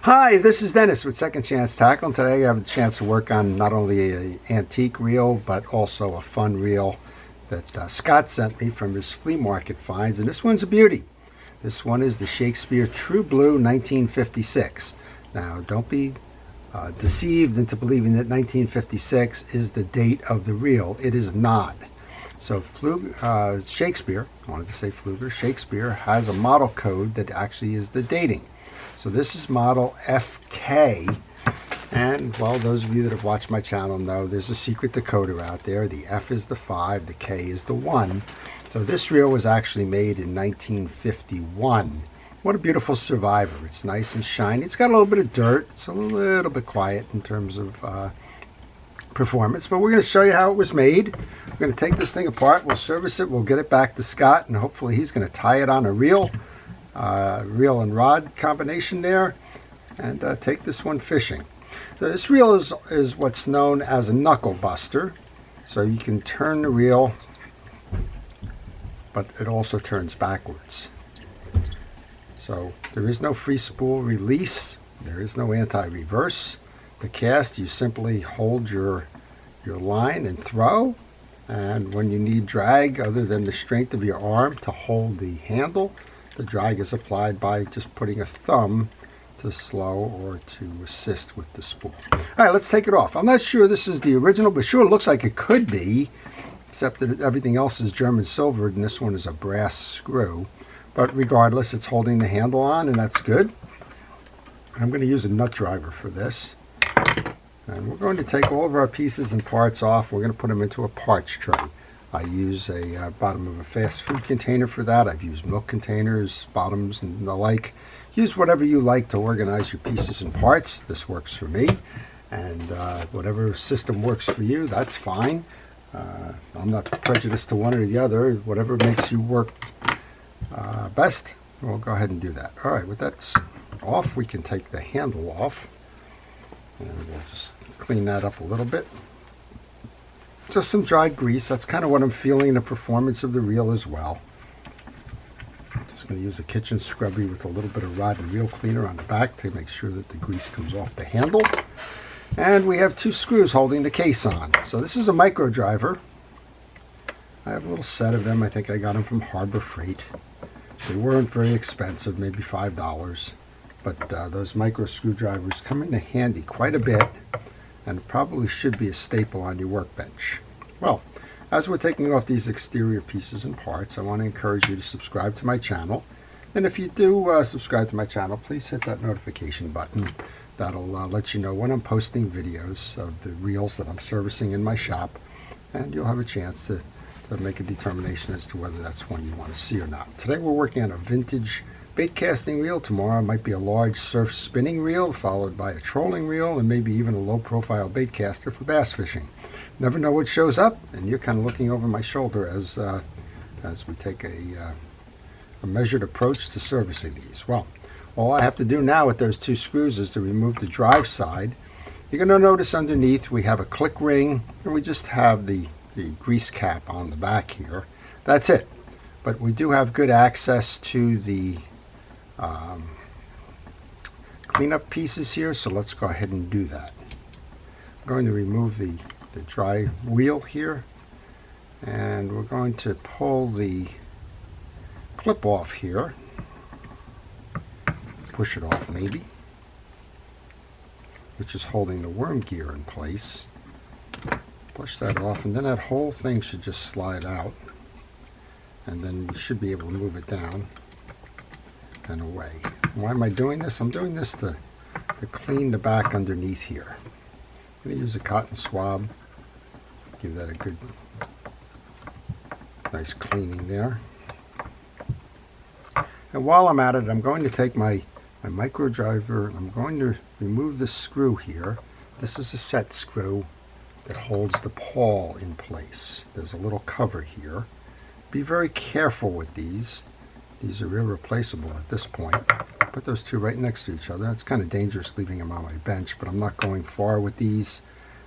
Hi, this is Dennis with Second Chance Tackle, and today I have the chance to work on not only an antique reel, but also a fun reel that Scott sent me from his flea market finds, and this one's a beauty. This one is the Shakespeare True Blue 1956. Now, don't be deceived into believing that 1956 is the date of the reel. It is not. So Shakespeare, I wanted to say Pfluger, Shakespeare has a model code that actually is the dating. So this is model FK, and well, those of you that have watched my channel know there's a secret decoder out there. The F is the 5, the K is the 1. So this reel was actually made in 1951. What a beautiful survivor. It's nice and shiny. It's got a little bit of dirt. It's a little bit quiet in terms of performance, but we're going to show you how it was made. We're going to take this thing apart. We'll service it. We'll get it back to Scott, and hopefully he's going to tie it on a reel. Reel and rod combination there, and take this one fishing. So this reel is what's known as a knuckle buster. So you can turn the reel, but it also turns backwards. So there is no free spool release. There is no anti-reverse. To cast, you simply hold your line and throw. And when you need drag, other than the strength of your arm to hold the handle, the drag is applied by just putting a thumb to slow or to assist with the spool. All right, let's take it off. I'm not sure this is the original, but sure it looks like it could be, except that everything else is German silvered and this one is a brass screw. But regardless, it's holding the handle on, and that's good. I'm going to use a nut driver for this. And we're going to take all of our pieces and parts off. We're going to put them into a parts tray. I use a bottom of a fast food container for that. I've used milk containers, bottoms, and the like. Use whatever you like to organize your pieces and parts. This works for me. And whatever system works for you, that's fine. I'm not prejudiced to one or the other. Whatever makes you work best, we'll go ahead and do that. All right, with that off, we can take the handle off. And we'll just clean that up a little bit. Just some dried grease. That's kind of what I'm feeling in the performance of the reel as well. Just going to use a kitchen scrubby with a little bit of rod and reel cleaner on the back to make sure that the grease comes off the handle. And we have 2 screws holding the case on. So this is a micro driver. I have a little set of them. I think I got them from Harbor Freight. They weren't very expensive, maybe $5. But those micro screwdrivers come into handy quite a bit, and it probably should be a staple on your workbench. Well, as we're taking off these exterior pieces and parts, I want to encourage you to subscribe to my channel. And if you do subscribe to my channel, please hit that notification button. That'll let you know when I'm posting videos of the reels that I'm servicing in my shop, and you'll have a chance to make a determination as to whether that's one you want to see or not. Today we're working on a vintage bait casting reel. Tomorrow might be a large surf spinning reel, followed by a trolling reel, and maybe even a low profile bait caster for bass fishing. Never know what shows up, and you're kind of looking over my shoulder as we take a measured approach to servicing these. Well, all I have to do now with those 2 screws is to remove the drive side. You're going to notice underneath we have a click ring, and we just have the grease cap on the back here. That's it. But we do have good access to the cleanup pieces here, so let's go ahead and do that. I'm going to remove the dry wheel here, and we're going to pull the clip off here, push it off maybe, which is holding the worm gear in place. Push that off, and then that whole thing should just slide out, and then we should be able to move it down and away. Why am I doing this? I'm doing this to clean the back underneath here. I'm going to use a cotton swab, give that a good nice cleaning there. And while I'm at it, I'm going to take my micro driver. I'm going to remove the screw here. This is a set screw that holds the pawl in place. There's a little cover here. Be very careful with these. These are irreplaceable at this point. Put those 2 right next to each other. It's kind of dangerous leaving them on my bench, but I'm not going far with these.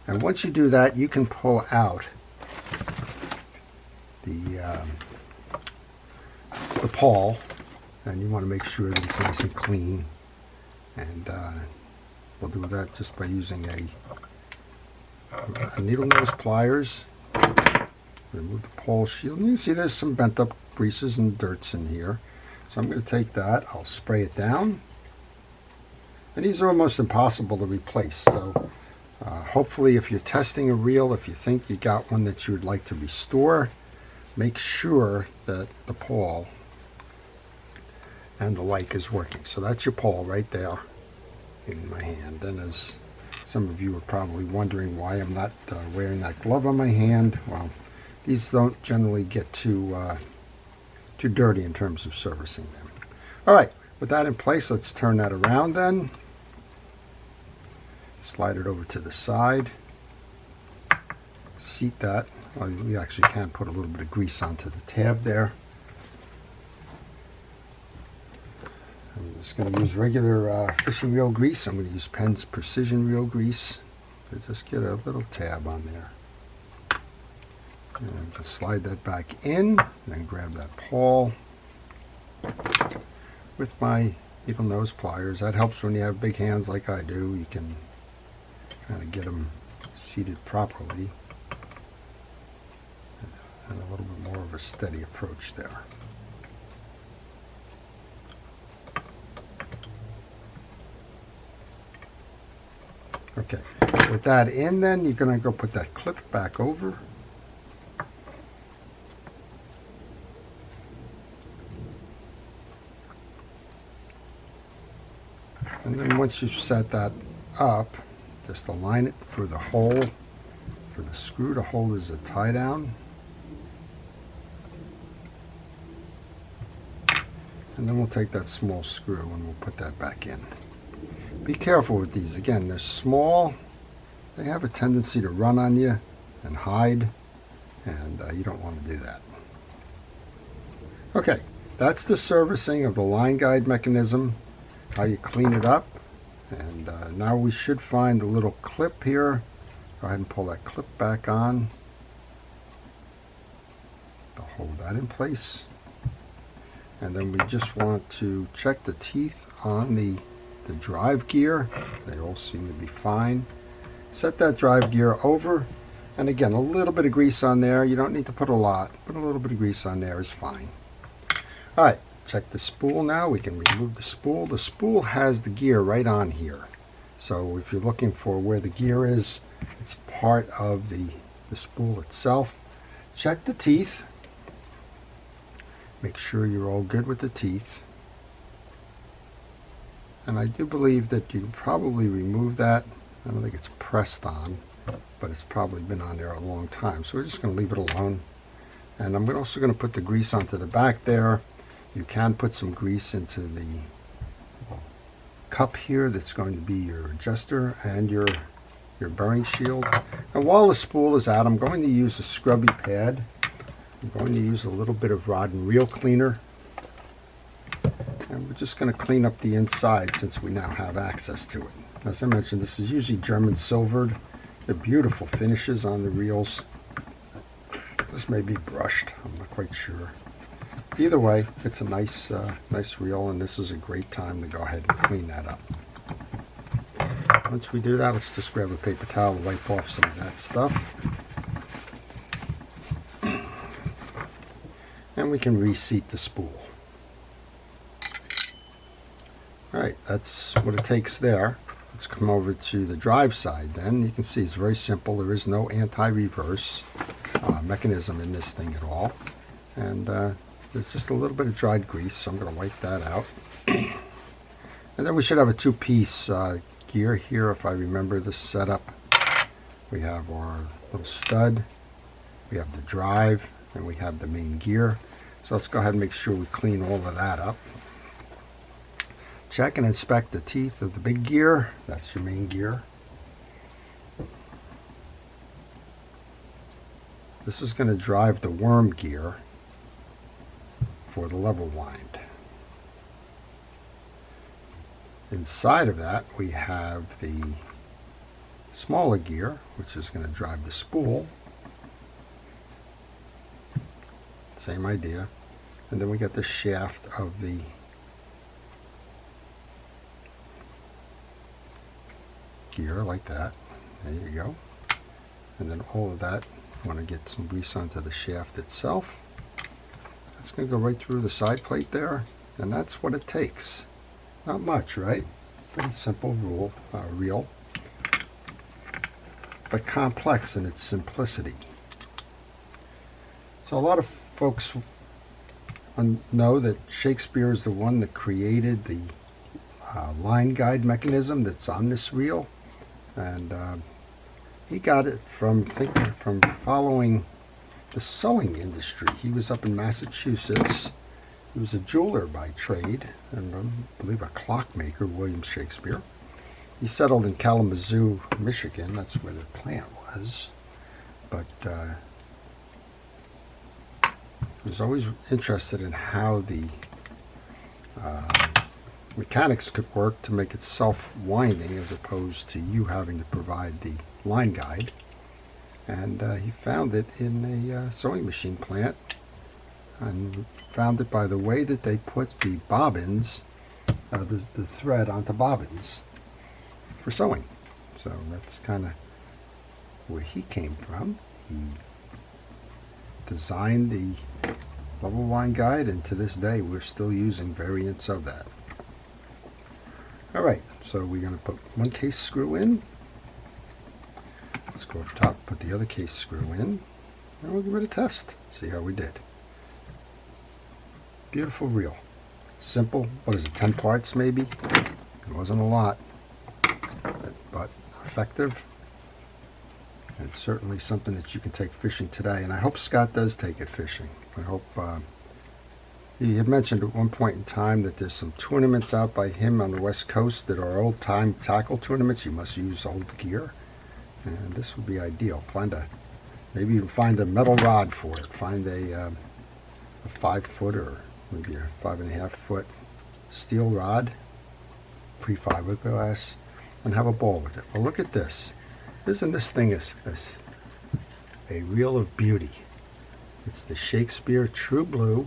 And once you do that, you can pull out the pawl, and you want to make sure that it's nice and clean And we'll do that just by using a needle nose pliers. Remove the pole shield. And you can see there's some bent up greases and dirts in here. So I'm going to take that, I'll spray it down. And these are almost impossible to replace. So hopefully if you're testing a reel, if you think you got one that you would like to restore, make sure that the pawl and the like is working. So that's your pawl right there in my hand. And as some of you are probably wondering why I'm not wearing that glove on my hand, well, these don't generally get too dirty in terms of servicing them. All right, with that in place, let's turn that around then. Slide it over to the side. Seat that. Well, we actually can put a little bit of grease onto the tab there. I'm just going to use regular fishing reel grease. I'm going to use Penn's Precision Reel Grease to just get a little tab on there. And just slide that back in, and then grab that pawl with my needle nose pliers. That helps when you have big hands like I do. You can kind of get them seated properly. And a little bit more of a steady approach there. Okay, with that in then, you're going to go put that clip back over. And then once you've set that up, just align it for the hole, for the screw to hold as a tie down. And then we'll take that small screw and we'll put that back in. Be careful with these. Again, they're small. They have a tendency to run on you and hide, and you don't want to do that. Okay, that's the servicing of the line guide mechanism, how you clean it up. And now we should find the little clip here. Go ahead and pull that clip back on to hold that in place. And then we just want to check the teeth on the drive gear. They all seem to be fine. Set that drive gear over, and again, a little bit of grease on there. You don't need to put a lot, but a little bit of grease on there is fine. All right, check the spool now. We can remove the spool. The spool has the gear right on here. So if you're looking for where the gear is, it's part of the spool itself. Check the teeth. Make sure you're all good with the teeth. And I do believe that you can probably remove that. I don't think it's pressed on, but it's probably been on there a long time. So we're just going to leave it alone. And I'm also going to put the grease onto the back there. You can put some grease into the cup here that's going to be your adjuster and your bearing shield. And while the spool is out, I'm going to use a scrubby pad. I'm going to use a little bit of rod and reel cleaner. And we're just going to clean up the inside since we now have access to it. As I mentioned, this is usually German silvered. They're beautiful finishes on the reels. This may be brushed, I'm not quite sure. Either way, it's a nice reel, and this is a great time to go ahead and clean that up. Once we do that, let's just grab a paper towel to wipe off some of that stuff. And we can reseat the spool. Alright, that's what it takes there. Let's come over to the drive side then. You can see it's very simple. There is no anti-reverse mechanism in this thing at all. And there's just a little bit of dried grease, so I'm going to wipe that out. And then we should have a two-piece gear here, if I remember the setup. We have our little stud, we have the drive, and we have the main gear. So let's go ahead and make sure we clean all of that up. Check and inspect the teeth of the big gear. That's your main gear. This is going to drive the worm gear for the level wind. Inside of that we have the smaller gear, which is going to drive the spool. Same idea. And then we got the shaft of the gear like that. There you go. And then all of that, I want to get some grease onto the shaft itself. That's going to go right through the side plate there, and that's what it takes. Not much, right? Pretty simple reel, but complex in its simplicity. So a lot of folks know that Shakespeare is the one that created the line guide mechanism that's on this reel, and he got it from following the sewing industry. He was up in Massachusetts. He was a jeweler by trade, and I believe a clockmaker, William Shakespeare. He settled in Kalamazoo, Michigan. That's where the plant was. But he was always interested in how the mechanics could work to make it self-winding as opposed to you having to provide the line guide. And he found it in a sewing machine plant, and found it by the way that they put the bobbins, the thread onto bobbins for sewing. So that's kind of where he came from. He designed the level line guide, and to this day we're still using variants of that. Alright, so we're going to put one case screw in. Let's go up top, put the other case screw in, and we'll give it a test, see how we did. Beautiful reel. Simple. What is it, 10 parts maybe? It wasn't a lot, but effective. And certainly something that you can take fishing today. And I hope Scott does take it fishing. I hope he had mentioned at one point in time that there's some tournaments out by him on the West Coast that are old-time tackle tournaments. You must use old gear. And this would be ideal. Maybe even find a metal rod for it. Find a 5-foot or maybe a 5.5-foot steel rod, pre-fiberglass, and have a ball with it. Well, look at this. Isn't this thing a reel of beauty? It's the Shakespeare True Blue.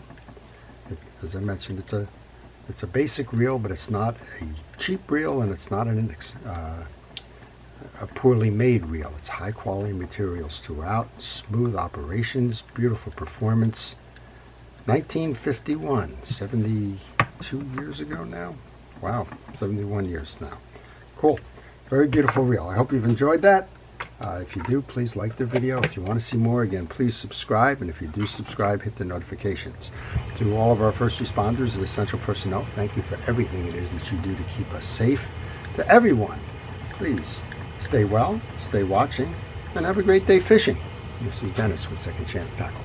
As I mentioned, it's a basic reel, but it's not a cheap reel, and it's not a poorly made reel. It's high quality materials throughout, smooth operations, beautiful performance. 1951, 72 years ago now. Wow, 71 years now. Cool. Very beautiful reel. I hope you've enjoyed that. If you do, please like the video. If you want to see more, again, please subscribe. And if you do subscribe, hit the notifications. To all of our first responders and essential personnel, thank you for everything it is that you do to keep us safe. To everyone, please stay well, stay watching, and have a great day fishing. This is Dennis with Second Chance Tackle.